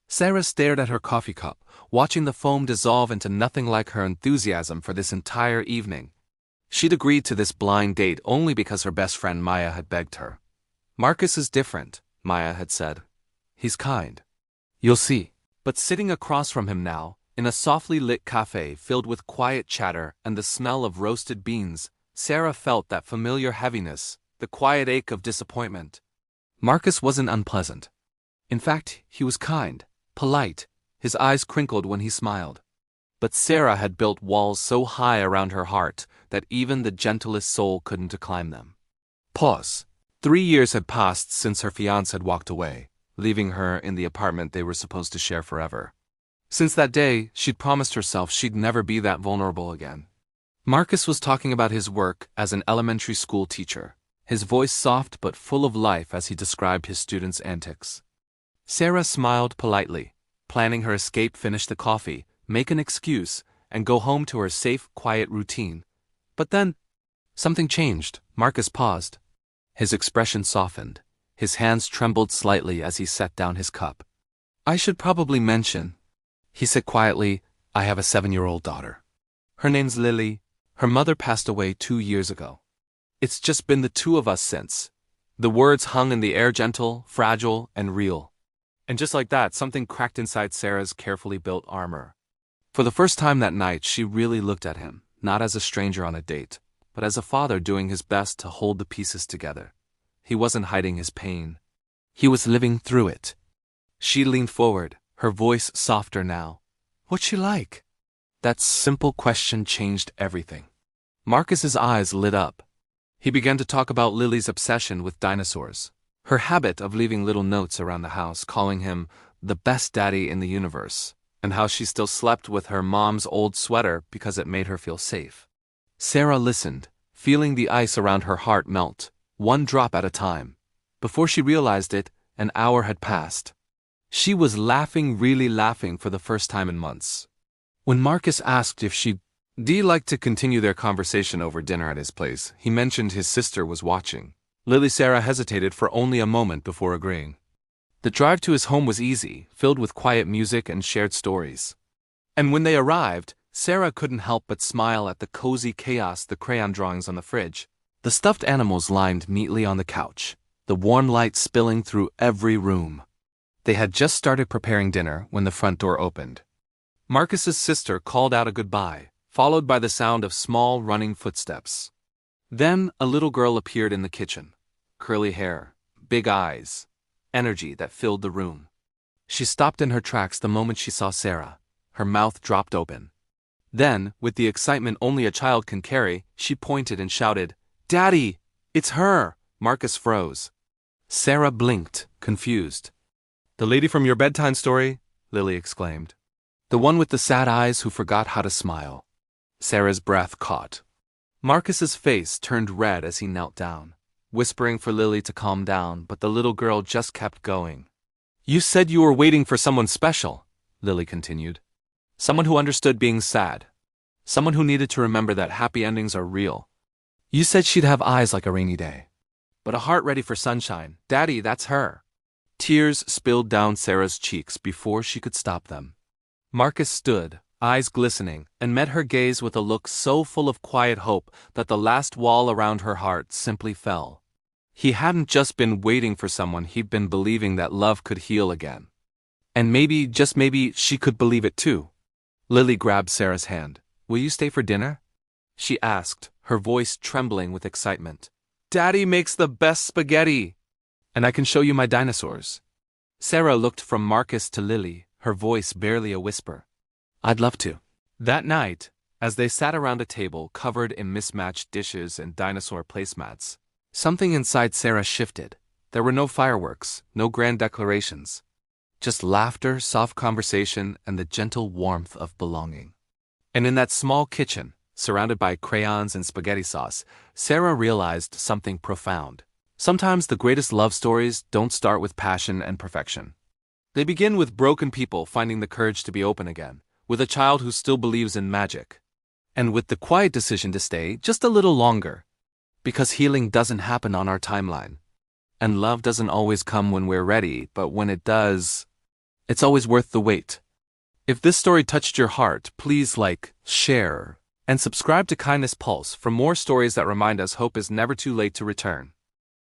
Sarah stared at her coffee cup, watching the foam dissolve into nothing like her enthusiasm for this entire evening. She'd agreed to this blind date only because her best friend Maya had begged her. "Marcus is different," Maya had said. "He's kind. You'll see." But sitting across from him now, in a softly lit cafe filled with quiet chatter and the smell of roasted beans, Sarah felt that familiar heaviness, the quiet ache of disappointment. Marcus wasn't unpleasant. In fact, he was kind, polite, his eyes crinkled when he smiled. But Sarah had built walls so high around her heart that even the gentlest soul couldn't climb them. Pause. 3 years had passed since her fiancé had walked away, leaving her in the apartment they were supposed to share forever. Since that day, she'd promised herself she'd never be that vulnerable again. Marcus was talking about his work as an elementary school teacher, his voice soft but full of life as he described his students' antics. Sarah smiled politely, planning her escape, finish the coffee, make an excuse, and go home to her safe, quiet routine. But then, something changed. Marcus paused. His expression softened. His hands trembled slightly as he set down his cup. "I should probably mention," he said quietly, "I have a 7-year-old daughter. Her name's Lily. Her mother passed away 2 years ago. It's just been the two of us since." The words hung in the air, gentle, fragile, and real. And just like that, something cracked inside Sarah's carefully built armor. For the first time that night, she really looked at him, not as a stranger on a date, but as a father doing his best to hold the pieces together. He wasn't hiding his pain. He was living through it. She leaned forward, her voice softer now. "What's she like?" That simple question changed everything. Marcus's eyes lit up. He began to talk about Lily's obsession with dinosaurs, her habit of leaving little notes around the house calling him the best daddy in the universe, and how she still slept with her mom's old sweater because it made her feel safe. Sarah listened, feeling the ice around her heart melt, one drop at a time. Before she realized it, an hour had passed. She was laughing, really laughing for the first time in months. When Marcus asked if she'd like to continue their conversation over dinner at his place, he mentioned his sister was watching. Sarah hesitated for only a moment before agreeing. The drive to his home was easy, filled with quiet music and shared stories. And when they arrived, Sarah couldn't help but smile at the cozy chaos, the crayon drawings on the fridge, the stuffed animals lined neatly on the couch, the warm light spilling through every room. They had just started preparing dinner when the front door opened. Marcus's sister called out a goodbye, followed by the sound of small running footsteps. Then a little girl appeared in the kitchen. Curly hair, big eyes, energy that filled the room. She stopped in her tracks the moment she saw Sarah. Her mouth dropped open. Then, with the excitement only a child can carry, she pointed and shouted, "Daddy! It's her!" Marcus froze. Sarah blinked, confused. "The lady from your bedtime story?" Lily exclaimed. "The one with the sad eyes who forgot how to smile." Sarah's breath caught. Marcus's face turned red as he knelt down, whispering for Lily to calm down, but the little girl just kept going. "You said you were waiting for someone special," Lily continued. "Someone who understood being sad. Someone who needed to remember that happy endings are real. You said she'd have eyes like a rainy day, but a heart ready for sunshine. Daddy, that's her." Tears spilled down Sarah's cheeks before she could stop them. Marcus stood, eyes glistening, and met her gaze with a look so full of quiet hope that the last wall around her heart simply fell. He hadn't just been waiting for someone, he'd been believing that love could heal again. And maybe, just maybe, she could believe it too. Lily grabbed Sarah's hand. "Will you stay for dinner?" she asked, her voice trembling with excitement. "Daddy makes the best spaghetti! And I can show you my dinosaurs." Sarah looked from Marcus to Lily, her voice barely a whisper. "I'd love to." That night, as they sat around a table covered in mismatched dishes and dinosaur placemats, something inside Sarah shifted. There were no fireworks, no grand declarations. Just laughter, soft conversation, and the gentle warmth of belonging. And in that small kitchen, surrounded by crayons and spaghetti sauce, Sarah realized something profound. Sometimes the greatest love stories don't start with passion and perfection. They begin with broken people finding the courage to be open again, with a child who still believes in magic, and with the quiet decision to stay just a little longer. Because healing doesn't happen on our timeline. And love doesn't always come when we're ready, but when it does, It's always worth the wait. If this story touched your heart, please like, share, and subscribe to Kindness Pulse for more stories that remind us hope is never too late to return.